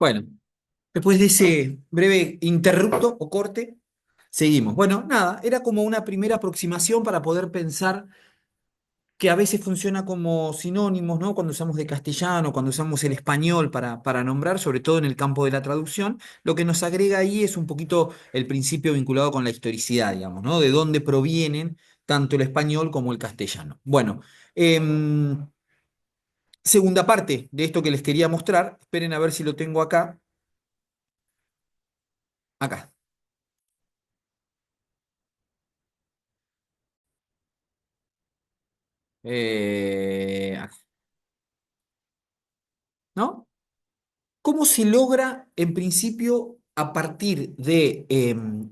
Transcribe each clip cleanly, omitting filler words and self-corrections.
Bueno, después de ese breve interrupto o corte, seguimos. Bueno, nada, era como una primera aproximación para poder pensar que a veces funciona como sinónimos, ¿no? Cuando usamos de castellano, cuando usamos el español para nombrar, sobre todo en el campo de la traducción, lo que nos agrega ahí es un poquito el principio vinculado con la historicidad, digamos, ¿no? De dónde provienen tanto el español como el castellano. Bueno, em, segunda parte de esto que les quería mostrar, esperen a ver si lo tengo acá. Acá. Acá, ¿no? ¿Cómo se logra, en principio, a partir de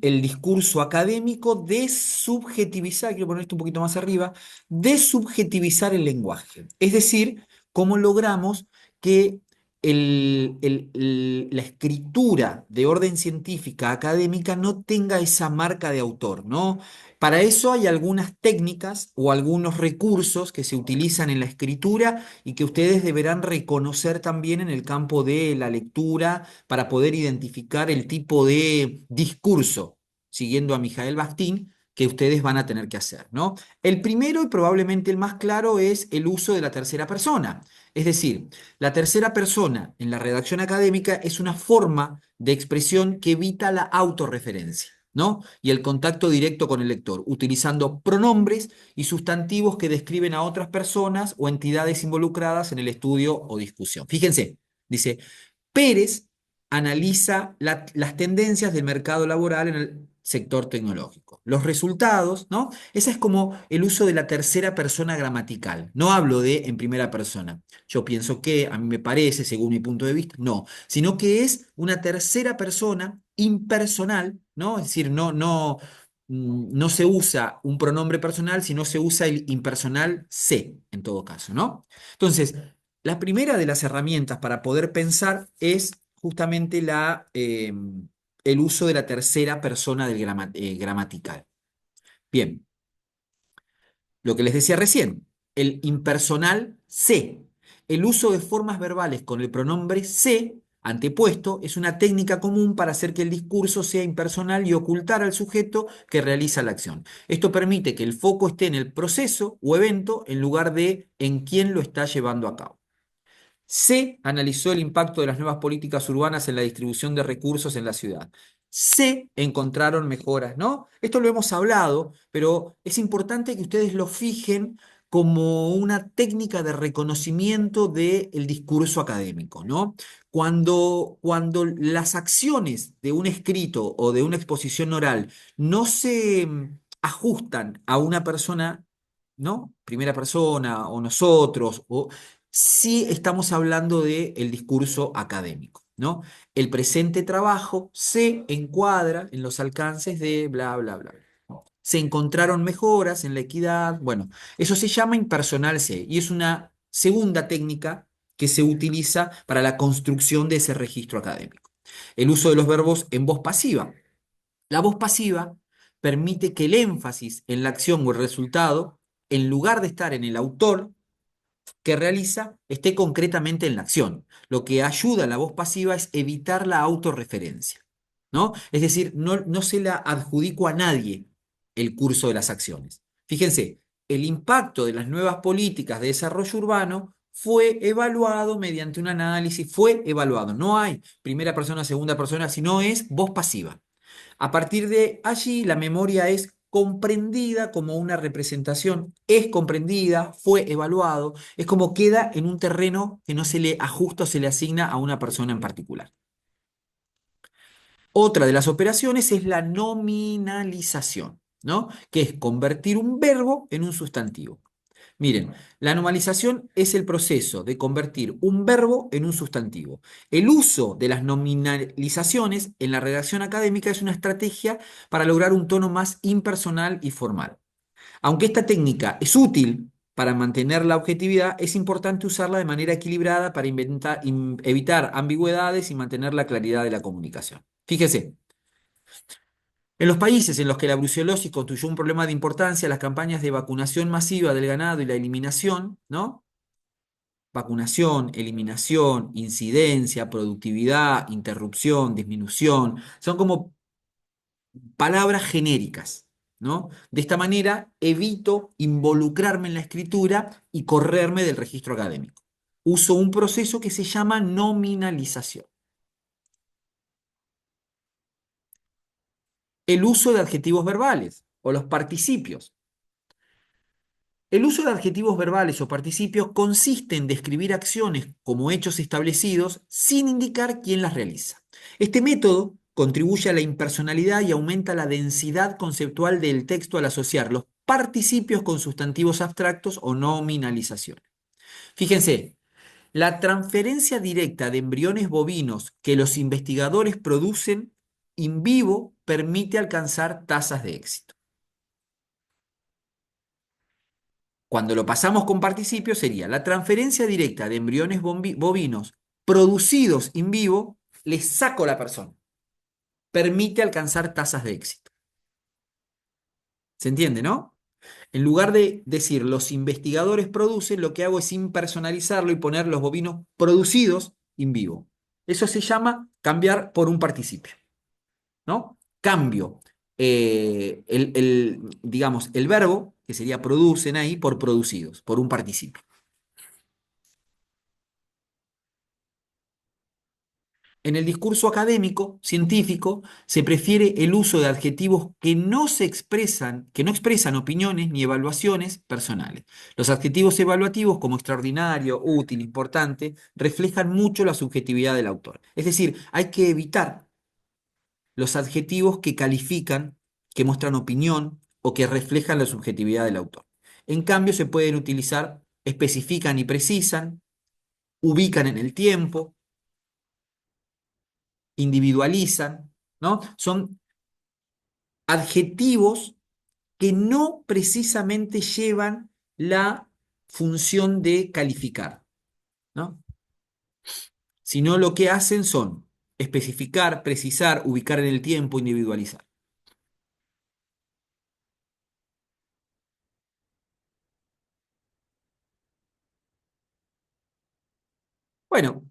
el discurso académico, desubjetivizar, quiero poner esto un poquito más arriba, desubjetivizar el lenguaje? Es decir, cómo logramos que la escritura de orden científica académica no tenga esa marca de autor, ¿no? Para eso hay algunas técnicas o algunos recursos que se utilizan en la escritura y que ustedes deberán reconocer también en el campo de la lectura para poder identificar el tipo de discurso, siguiendo a Mijael Bastín, que ustedes van a tener que hacer, ¿no? El primero y probablemente el más claro es el uso de la tercera persona. Es decir, la tercera persona en la redacción académica es una forma de expresión que evita la autorreferencia, ¿no? Y el contacto directo con el lector, utilizando pronombres y sustantivos que describen a otras personas o entidades involucradas en el estudio o discusión. Fíjense, dice, Pérez analiza las tendencias del mercado laboral en el sector tecnológico. Los resultados, ¿no? Ese es como el uso de la tercera persona gramatical. No hablo de en primera persona. Yo pienso que, a mí me parece, según mi punto de vista, no, sino que es una tercera persona impersonal, ¿no? Es decir, no se usa un pronombre personal, sino se usa el impersonal se, en todo caso, ¿no? Entonces, la primera de las herramientas para poder pensar es justamente el uso de la tercera persona del gramatical. Bien, lo que les decía recién, el impersonal se. El uso de formas verbales con el pronombre se antepuesto es una técnica común para hacer que el discurso sea impersonal y ocultar al sujeto que realiza la acción. Esto permite que el foco esté en el proceso o evento en lugar de en quién lo está llevando a cabo. Se analizó el impacto de las nuevas políticas urbanas en la distribución de recursos en la ciudad. Se encontraron mejoras, ¿no? Esto lo hemos hablado, pero es importante que ustedes lo fijen como una técnica de reconocimiento del discurso académico, ¿no? Cuando las acciones de un escrito o de una exposición oral no se ajustan a una persona, ¿no? Primera persona o nosotros, o sí estamos hablando del discurso académico, ¿no? El presente trabajo se encuadra en los alcances de bla, bla, bla. Se encontraron mejoras en la equidad. Bueno, eso se llama impersonarse y es una segunda técnica que se utiliza para la construcción de ese registro académico. El uso de los verbos en voz pasiva. La voz pasiva permite que el énfasis en la acción o el resultado, en lugar de estar en el autor, que realiza esté concretamente en la acción. Lo que ayuda a la voz pasiva es evitar la autorreferencia, ¿no? Es decir, no se la adjudico a nadie el curso de las acciones. Fíjense, el impacto de las nuevas políticas de desarrollo urbano fue evaluado mediante un análisis, fue evaluado. No hay primera persona, segunda persona, sino es voz pasiva. A partir de allí, la memoria es comprendida como una representación, es comprendida, fue evaluado, es como queda en un terreno que no se le ajusta o se le asigna a una persona en particular. Otra de las operaciones es la nominalización, ¿no? Que es convertir un verbo en un sustantivo. Miren, la normalización es el proceso de convertir un verbo en un sustantivo. El uso de las nominalizaciones en la redacción académica es una estrategia para lograr un tono más impersonal y formal. Aunque esta técnica es útil para mantener la objetividad, es importante usarla de manera equilibrada para evitar ambigüedades y mantener la claridad de la comunicación. Fíjese, en los países en los que la brucelosis constituyó un problema de importancia, las campañas de vacunación masiva del ganado y la eliminación, ¿no? Vacunación, eliminación, incidencia, productividad, interrupción, disminución, son como palabras genéricas, ¿no? De esta manera evito involucrarme en la escritura y correrme del registro académico. Uso un proceso que se llama nominalización. El uso de adjetivos verbales o los participios. El uso de adjetivos verbales o participios consiste en describir acciones como hechos establecidos sin indicar quién las realiza. Este método contribuye a la impersonalidad y aumenta la densidad conceptual del texto al asociar los participios con sustantivos abstractos o nominalizaciones. Fíjense, la transferencia directa de embriones bovinos que los investigadores producen in vivo permite alcanzar tasas de éxito. Cuando lo pasamos con participio sería la transferencia directa de embriones bovinos producidos in vivo, les saco a la persona. Permite alcanzar tasas de éxito. ¿Se entiende, no? En lugar de decir los investigadores producen, lo que hago es impersonalizarlo y poner los bovinos producidos in vivo. Eso se llama cambiar por un participio, ¿no? Cambio digamos, el verbo, que sería producen ahí, por producidos, por un participio. En el discurso académico, científico, se prefiere el uso de adjetivos que no expresan opiniones ni evaluaciones personales. Los adjetivos evaluativos, como extraordinario, útil, importante, reflejan mucho la subjetividad del autor. Es decir, hay que evitar los adjetivos que califican, que muestran opinión o que reflejan la subjetividad del autor. En cambio, se pueden utilizar especifican y precisan, ubican en el tiempo, individualizan, ¿no? Son adjetivos que no precisamente llevan la función de calificar, ¿no? Sino lo que hacen son especificar, precisar, ubicar en el tiempo, individualizar. Bueno,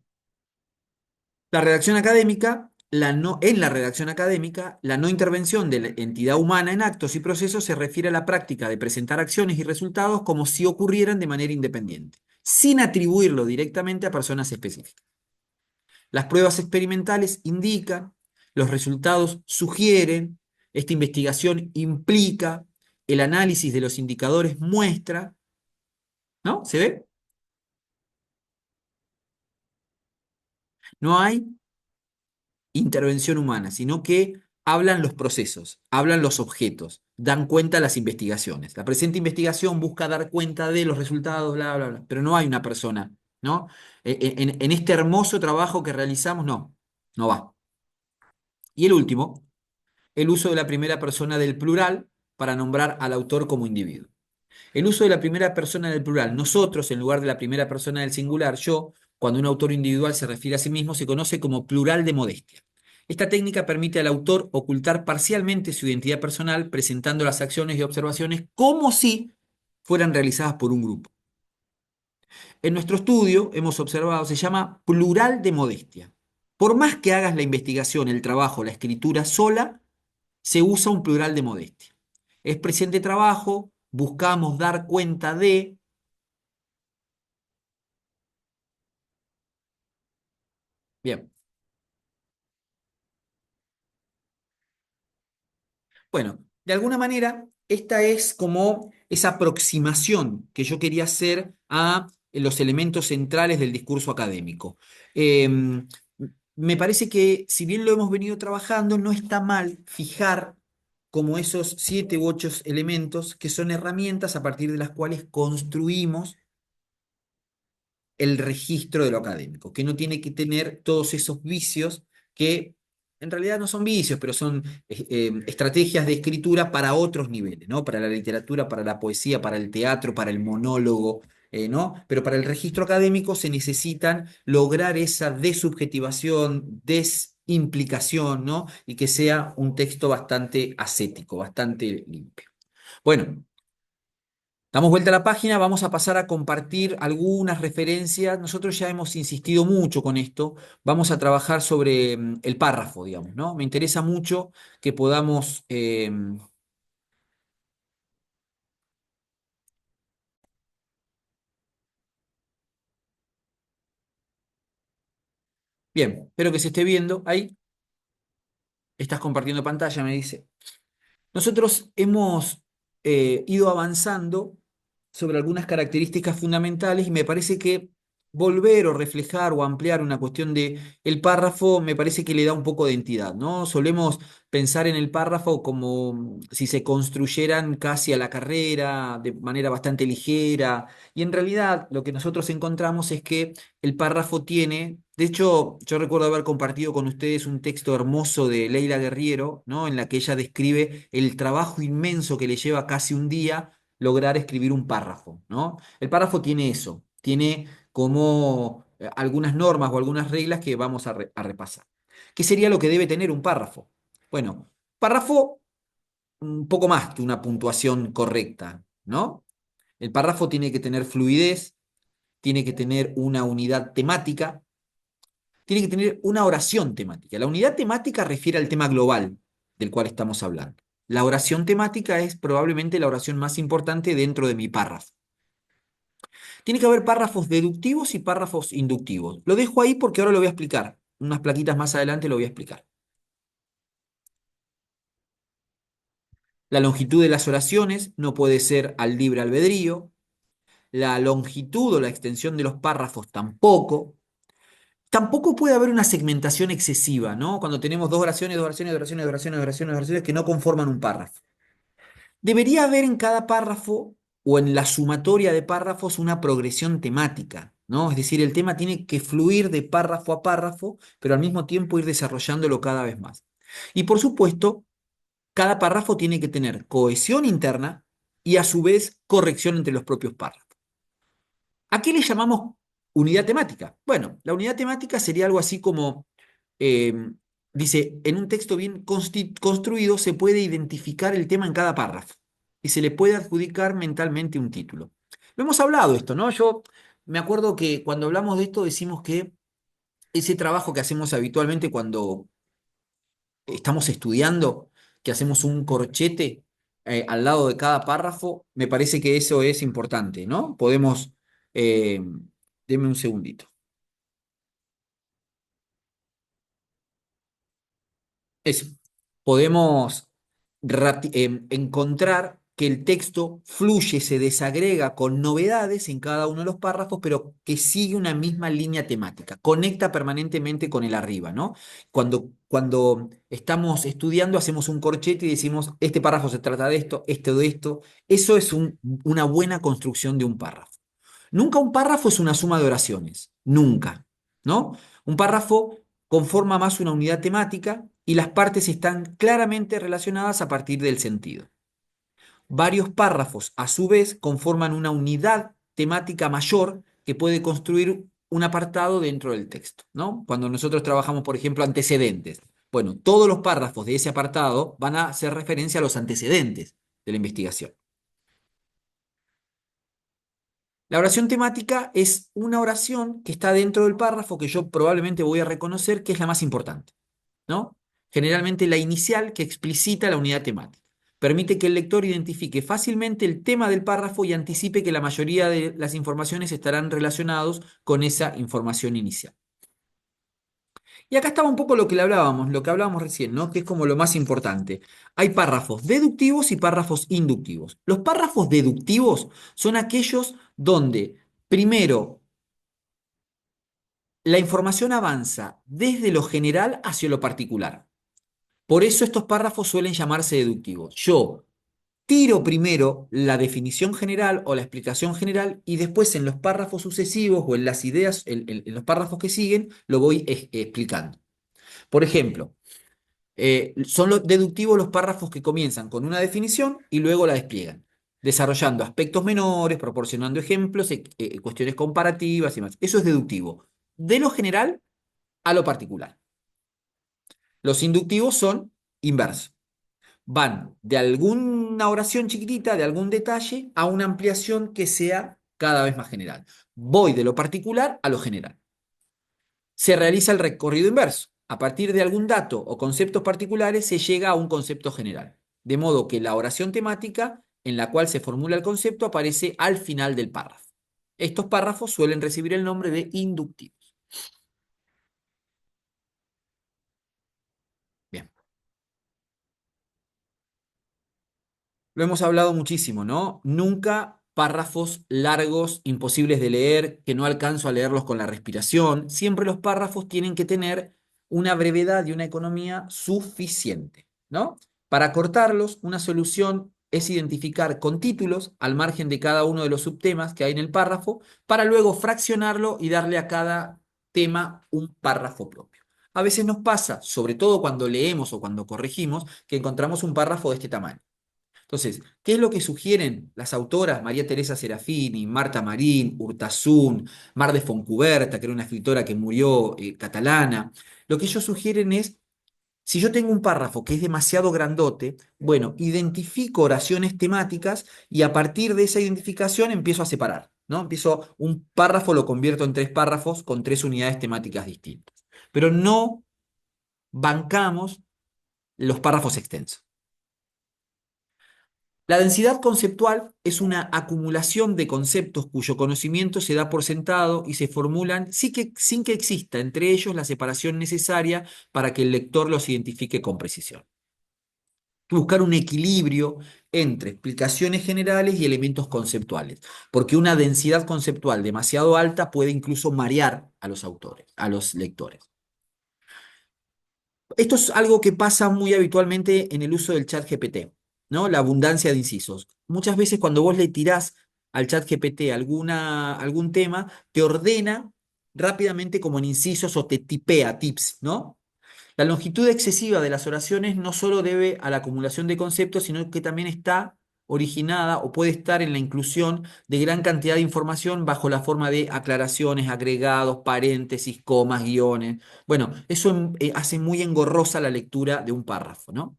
la redacción académica, en la redacción académica, la no intervención de la entidad humana en actos y procesos se refiere a la práctica de presentar acciones y resultados como si ocurrieran de manera independiente, sin atribuirlo directamente a personas específicas. Las pruebas experimentales indican, los resultados sugieren, esta investigación implica, el análisis de los indicadores muestra, ¿no? ¿Se ve? No hay intervención humana, sino que hablan los procesos, hablan los objetos, dan cuenta las investigaciones. La presente investigación busca dar cuenta de los resultados, bla, bla, bla, pero no hay una persona, ¿no? En este hermoso trabajo que realizamos, no, no va. Y el último, el uso de la primera persona del plural para nombrar al autor como individuo. El uso de la primera persona del plural, nosotros, en lugar de la primera persona del singular, yo, cuando un autor individual se refiere a sí mismo, se conoce como plural de modestia. Esta técnica permite al autor ocultar parcialmente su identidad personal, presentando las acciones y observaciones como si fueran realizadas por un grupo. En nuestro estudio hemos observado, se llama plural de modestia. Por más que hagas la investigación, el trabajo, la escritura sola, se usa un plural de modestia. Es presente trabajo, buscamos dar cuenta de. Bien, bueno, de alguna manera, esta es como esa aproximación que yo quería hacer a los elementos centrales del discurso académico. Me parece que, si bien lo hemos venido trabajando, no está mal fijar como esos 7 u 8 elementos que son herramientas a partir de las cuales construimos el registro de lo académico, que no tiene que tener todos esos vicios que en realidad no son vicios, pero son estrategias de escritura para otros niveles, ¿no? Para la literatura, para la poesía, para el teatro, para el monólogo, ¿no? Pero para el registro académico se necesitan lograr esa desubjetivación, desimplicación, ¿no? Y que sea un texto bastante ascético, bastante limpio. Bueno, Damos vuelta a la página, vamos a pasar a compartir algunas referencias. Nosotros ya hemos insistido mucho con esto. Vamos a trabajar sobre el párrafo, digamos, ¿no? Me interesa mucho que podamos... bien, espero que se esté viendo. Ahí estás compartiendo pantalla, me dice. Nosotros hemos ido avanzando sobre algunas características fundamentales y me parece que volver o reflejar o ampliar una cuestión de el párrafo me parece que le da un poco de entidad, ¿no? Solemos pensar en el párrafo como si se construyeran casi a la carrera, de manera bastante ligera, y en realidad lo que nosotros encontramos es que el párrafo tiene, de hecho, yo recuerdo haber compartido con ustedes un texto hermoso de Leila Guerriero, ¿no? En la que ella describe el trabajo inmenso que le lleva casi un día lograr escribir un párrafo, ¿no? El párrafo tiene eso, tiene como algunas normas o algunas reglas que vamos a repasar. ¿Qué sería lo que debe tener un párrafo? Bueno, párrafo un poco más que una puntuación correcta, ¿no? El párrafo tiene que tener fluidez, tiene que tener una unidad temática, tiene que tener una oración temática. La unidad temática refiere al tema global del cual estamos hablando. La oración temática es probablemente la oración más importante dentro de mi párrafo. Tiene que haber párrafos deductivos y párrafos inductivos. Lo dejo ahí porque ahora lo voy a explicar. Unas plaquitas más adelante lo voy a explicar. La longitud de las oraciones no puede ser al libre albedrío. La longitud o la extensión de los párrafos tampoco. Tampoco puede haber una segmentación excesiva, ¿no? Cuando tenemos dos oraciones, dos oraciones, dos oraciones, dos oraciones, dos oraciones, dos oraciones que no conforman un párrafo. Debería haber en cada párrafo o en la sumatoria de párrafos una progresión temática, ¿no? Es decir, el tema tiene que fluir de párrafo a párrafo, pero al mismo tiempo ir desarrollándolo cada vez más. Y por supuesto, cada párrafo tiene que tener cohesión interna y a su vez corrección entre los propios párrafos. ¿A qué le llamamos unidad temática? Bueno, la unidad temática sería algo así como, eh, dice, en un texto bien construido se puede identificar el tema en cada párrafo y se le puede adjudicar mentalmente un título. Lo hemos hablado esto, ¿no? Yo me acuerdo que cuando hablamos de esto decimos que ese trabajo que hacemos habitualmente cuando estamos estudiando, que hacemos un corchete al lado de cada párrafo, me parece que eso es importante, ¿no? Podemos, deme un segundito. Eso. Podemos encontrar que el texto fluye, se desagrega con novedades en cada uno de los párrafos, pero que sigue una misma línea temática, conecta permanentemente con el arriba, ¿no? Cuando estamos estudiando, hacemos un corchete y decimos, este párrafo se trata de esto, esto de esto. Eso es una buena construcción de un párrafo. Nunca un párrafo es una suma de oraciones, nunca, ¿no? Un párrafo conforma más una unidad temática y las partes están claramente relacionadas a partir del sentido. Varios párrafos, a su vez, conforman una unidad temática mayor que puede construir un apartado dentro del texto, ¿no? Cuando nosotros trabajamos, por ejemplo, antecedentes. Bueno, todos los párrafos de ese apartado van a hacer referencia a los antecedentes de la investigación. La oración temática es una oración que está dentro del párrafo que yo probablemente voy a reconocer que es la más importante, ¿no? Generalmente la inicial que explicita la unidad temática. Permite que el lector identifique fácilmente el tema del párrafo y anticipe que la mayoría de las informaciones estarán relacionados con esa información inicial. Y acá estaba un poco lo que hablábamos recién, ¿no? Que es como lo más importante. Hay párrafos deductivos y párrafos inductivos. Los párrafos deductivos son aquellos donde primero la información avanza desde lo general hacia lo particular. Por eso estos párrafos suelen llamarse deductivos. Yo tiro primero la definición general o la explicación general y después en los párrafos sucesivos o en las ideas, en los párrafos que siguen, lo voy explicando. Por ejemplo, son los deductivos los párrafos que comienzan con una definición y luego la despliegan, desarrollando aspectos menores, proporcionando ejemplos, cuestiones comparativas y más. Eso es deductivo. De lo general a lo particular. Los inductivos son inversos. Van de algún una oración chiquitita de algún detalle a una ampliación que sea cada vez más general. Voy de lo particular a lo general. Se realiza el recorrido inverso. A partir de algún dato o conceptos particulares se llega a un concepto general. De modo que la oración temática en la cual se formula el concepto aparece al final del párrafo. Estos párrafos suelen recibir el nombre de inductivos. Bien. Lo hemos hablado muchísimo, ¿no? Nunca párrafos largos, imposibles de leer, que no alcanzo a leerlos con la respiración. Siempre los párrafos tienen que tener una brevedad y una economía suficiente, ¿no? Para cortarlos, una solución es identificar con títulos al margen de cada uno de los subtemas que hay en el párrafo, para luego fraccionarlo y darle a cada tema un párrafo propio. A veces nos pasa, sobre todo cuando leemos o cuando corregimos, que encontramos un párrafo de este tamaño. Entonces, ¿qué es lo que sugieren las autoras María Teresa Serafini, Marta Marín, Urtasun, Mar de Foncuberta, que era una escritora que murió catalana? Lo que ellos sugieren es, si yo tengo un párrafo que es demasiado grandote, bueno, identifico oraciones temáticas y a partir de esa identificación empiezo a separar, ¿no? Empiezo un párrafo, lo convierto en tres párrafos con tres unidades temáticas distintas. Pero no bancamos los párrafos extensos. La densidad conceptual es una acumulación de conceptos cuyo conocimiento se da por sentado y se formulan sin que exista entre ellos la separación necesaria para que el lector los identifique con precisión. Buscar un equilibrio entre explicaciones generales y elementos conceptuales, porque una densidad conceptual demasiado alta puede incluso marear a los autores, a los lectores. Esto es algo que pasa muy habitualmente en el uso del chat GPT, ¿no? La abundancia de incisos. Muchas veces cuando vos le tirás al chat GPT algún tema, te ordena rápidamente como en incisos o te tipea tips, ¿no? La longitud excesiva de las oraciones no solo debe a la acumulación de conceptos, sino que también está originada o puede estar en la inclusión de gran cantidad de información bajo la forma de aclaraciones, agregados, paréntesis, comas, guiones. Bueno, eso hace muy engorrosa la lectura de un párrafo, ¿no?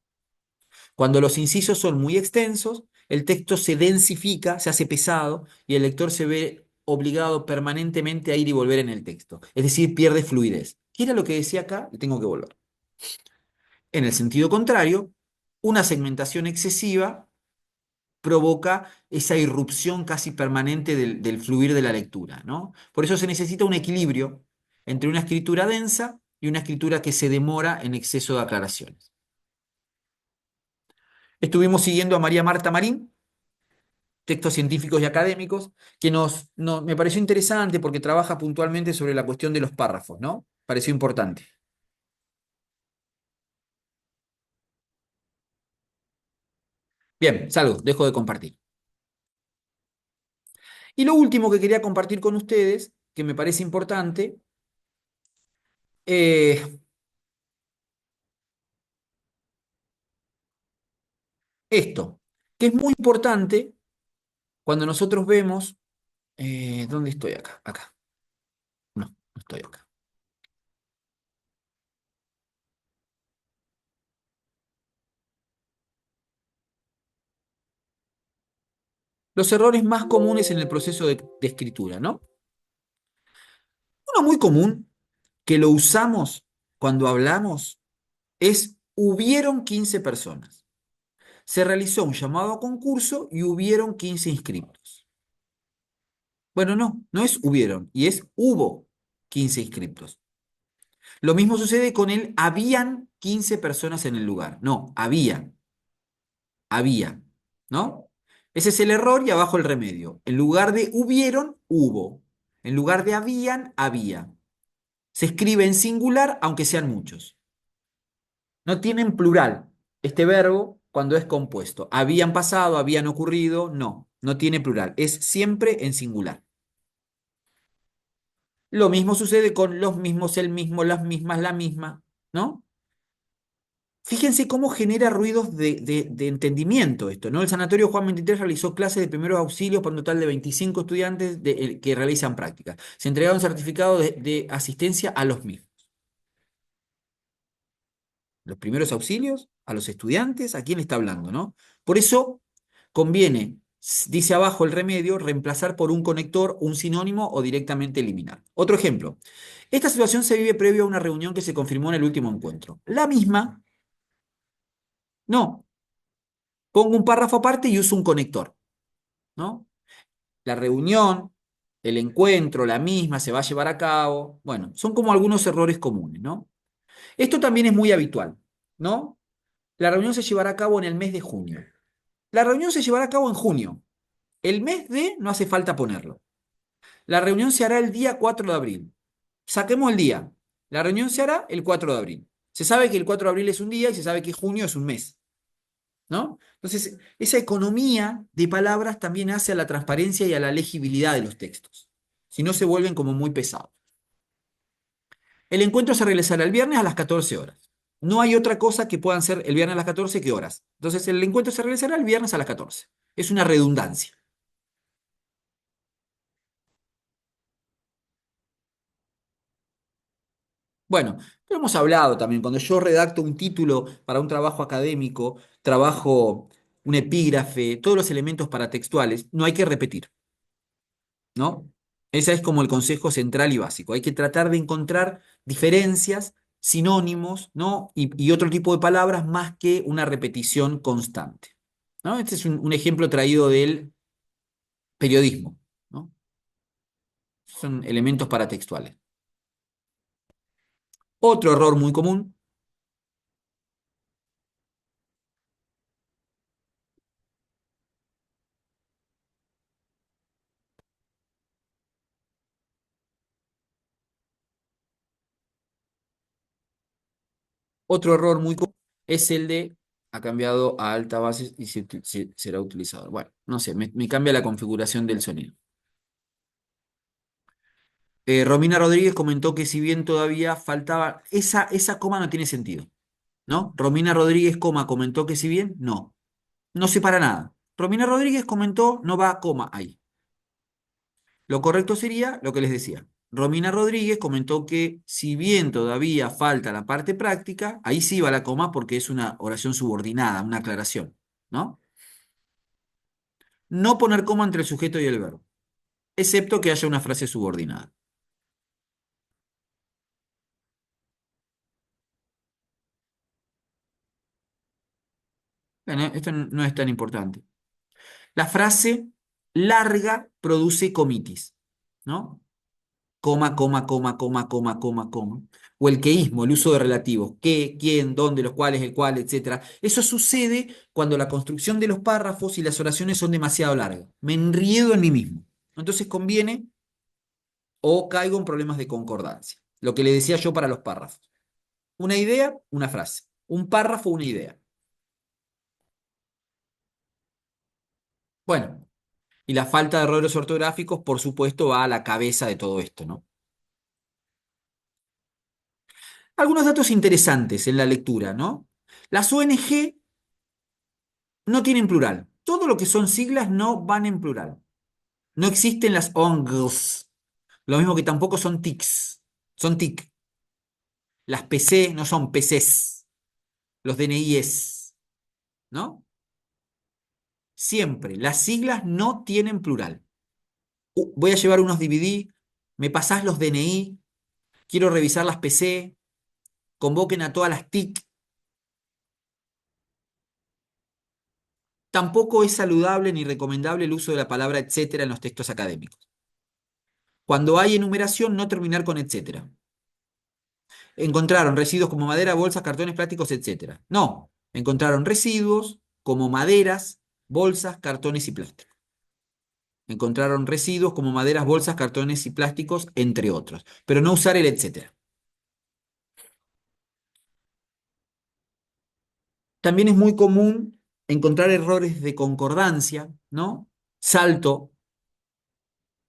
Cuando los incisos son muy extensos, el texto se densifica, se hace pesado y el lector se ve obligado permanentemente a ir y volver en el texto. Es decir, pierde fluidez. ¿Qué era lo que decía acá? Le tengo que volver. En el sentido contrario, una segmentación excesiva provoca esa irrupción casi permanente del fluir de la lectura, ¿no? Por eso se necesita un equilibrio entre una escritura densa y una escritura que se demora en exceso de aclaraciones. Estuvimos siguiendo a María Marta Marín, textos científicos y académicos, que me pareció interesante porque trabaja puntualmente sobre la cuestión de los párrafos, ¿no? Pareció importante. Bien, salgo, dejo de compartir. Y lo último que quería compartir con ustedes, que me parece importante, eh, esto, que es muy importante cuando nosotros vemos, ¿dónde estoy acá? Acá, no, no estoy acá. Los errores más comunes en el proceso de escritura, ¿no? Uno muy común que lo usamos cuando hablamos es hubieron 15 personas. Se realizó un llamado a concurso y hubieron 15 inscriptos. Bueno, no, no es hubieron, y es hubo 15 inscriptos. Lo mismo sucede con el habían 15 personas en el lugar. No, había, ¿no? Ese es el error y abajo el remedio. En lugar de hubieron, hubo. En lugar de habían, había. Se escribe en singular aunque sean muchos. No tienen plural este verbo cuando es compuesto. Habían pasado, habían ocurrido, no, no tiene plural. Es siempre en singular. Lo mismo sucede con los mismos, el mismo, las mismas, la misma, ¿no? Fíjense cómo genera ruidos de entendimiento esto, ¿no? El Sanatorio Juan 23 realizó clases de primeros auxilios para un total de 25 estudiantes que realizan prácticas. Se entregaron certificados de asistencia a los mismos. Los primeros auxilios a los estudiantes, ¿a quién le está hablando, no? Por eso Conviene, dice abajo el remedio, reemplazar por un conector, un sinónimo o directamente eliminar. Otro ejemplo. Esta situación se vive previo a una reunión que se confirmó en el último encuentro. La misma, no. Pongo un párrafo aparte y uso un conector, ¿no? La reunión, el encuentro, la misma, se va a llevar a cabo. Bueno, son como algunos errores comunes, ¿no? Esto también es muy habitual, ¿no? La reunión se llevará a cabo en el mes de junio. La reunión se llevará a cabo en junio. El mes de no hace falta ponerlo. La reunión se hará el día 4 de abril. Saquemos el día. La reunión se hará el 4 de abril. Se sabe que el 4 de abril es un día y se sabe que junio es un mes, ¿no? Entonces, esa economía de palabras también hace a la transparencia y a la legibilidad de los textos. Si no, se vuelven como muy pesados. El encuentro se realizará el viernes a las 14 horas. No hay otra cosa que puedan ser el viernes a las 14 que horas. Entonces, el encuentro se realizará el viernes a las 14. Es una redundancia. Bueno, lo hemos hablado también. Cuando yo redacto un título para un trabajo académico, trabajo un epígrafe, todos los elementos paratextuales, no hay que repetir, ¿no? Ese es como el consejo central y básico. Hay que tratar de encontrar diferencias, sinónimos, ¿no? Y otro tipo de palabras más que una repetición constante, ¿no? Este es un ejemplo traído del periodismo, ¿no? Son elementos paratextuales. Otro error muy común, otro error muy común es el de ha cambiado a alta base y será utilizador. Bueno, no sé, me cambia la configuración del sonido. Romina Rodríguez comentó que si bien todavía faltaba, esa coma no tiene sentido, ¿no? Romina Rodríguez, coma, comentó que si bien, no, no se para nada. Romina Rodríguez comentó, no va a coma ahí. Lo correcto sería lo que les decía. Romina Rodríguez comentó que si bien todavía falta la parte práctica, ahí sí va la coma porque es una oración subordinada, una aclaración, ¿no? No poner coma entre el sujeto y el verbo, excepto que haya una frase subordinada. Bueno, esto no es tan importante. La frase larga produce comitis, ¿no? Coma, coma, coma, coma, coma, coma, coma. O el queísmo, el uso de relativos, qué, quién, dónde, los cuales, el cual, etcétera. Eso sucede cuando la construcción de los párrafos y las oraciones son demasiado largas. Me enriedo en mí mismo. Entonces conviene o caigo en problemas de concordancia. Lo que le decía yo para los párrafos. Una idea, una frase. Un párrafo, una idea. Bueno, y la falta de errores ortográficos, por supuesto, va a la cabeza de todo esto, ¿no? Algunos datos interesantes en la lectura, ¿no? Las ONG no tienen plural. Todo lo que son siglas no van en plural. No existen las ONGs. Lo mismo que tampoco son TICs. Son TIC. Las PC no son PCs. Los DNIs, ¿no? Siempre. Las siglas no tienen plural. Voy a llevar unos DVD. ¿Me pasás los DNI? Quiero revisar las PC. Convoquen a todas las TIC. Tampoco es saludable ni recomendable el uso de la palabra etcétera en los textos académicos. Cuando hay enumeración, no terminar con etcétera. Encontraron residuos como madera, bolsas, cartones plásticos, etcétera. No, encontraron residuos como maderas, bolsas, cartones y plásticos. Encontraron residuos como maderas, bolsas, cartones y plásticos, entre otros. Pero no usar el etcétera. También es muy común encontrar errores de concordancia, ¿no? Salto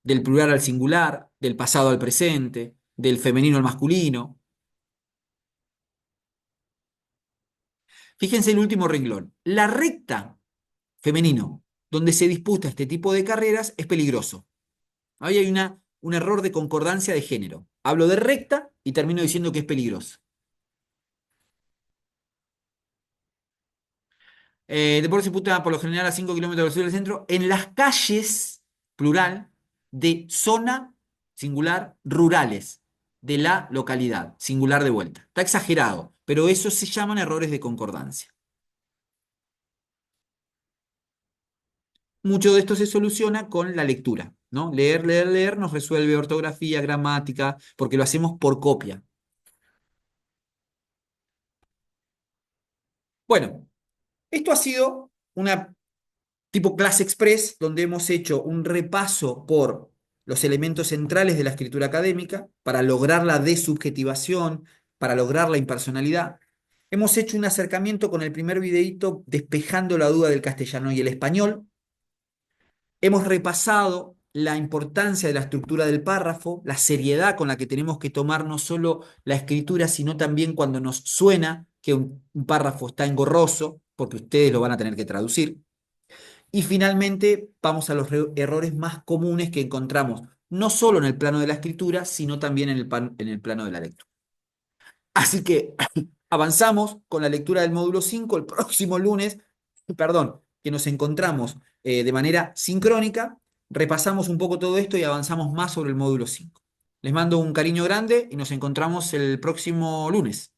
del plural al singular, del pasado al presente, del femenino al masculino. Fíjense el último renglón. La recta femenino, donde se disputa este tipo de carreras, es peligroso. Ahí hay un error de concordancia de género. Hablo de recta y termino diciendo que es peligroso. Deportes se disputa por lo general a 5 kilómetros del sur del centro, en las calles, plural, de zona, singular, rurales, de la localidad, singular de vuelta. Está exagerado, pero eso se llaman errores de concordancia. Mucho de esto se soluciona con la lectura, ¿no? Leer, leer, leer nos resuelve ortografía, gramática, porque lo hacemos por copia. Bueno, esto ha sido una tipo clase express, donde hemos hecho un repaso por los elementos centrales de la escritura académica para lograr la desubjetivación, para lograr la impersonalidad. Hemos hecho un acercamiento con el primer videíto despejando la duda del castellano y el español. Hemos repasado la importancia de la estructura del párrafo, la seriedad con la que tenemos que tomar no solo la escritura, sino también cuando nos suena que un párrafo está engorroso, porque ustedes lo van a tener que traducir. Y finalmente vamos a los errores más comunes que encontramos, no solo en el plano de la escritura, sino también en el plano de la lectura. Así que avanzamos con la lectura del módulo 5 el próximo lunes, perdón, que nos encontramos de manera sincrónica, repasamos un poco todo esto y avanzamos más sobre el módulo 5. Les mando un cariño grande y nos encontramos el próximo lunes.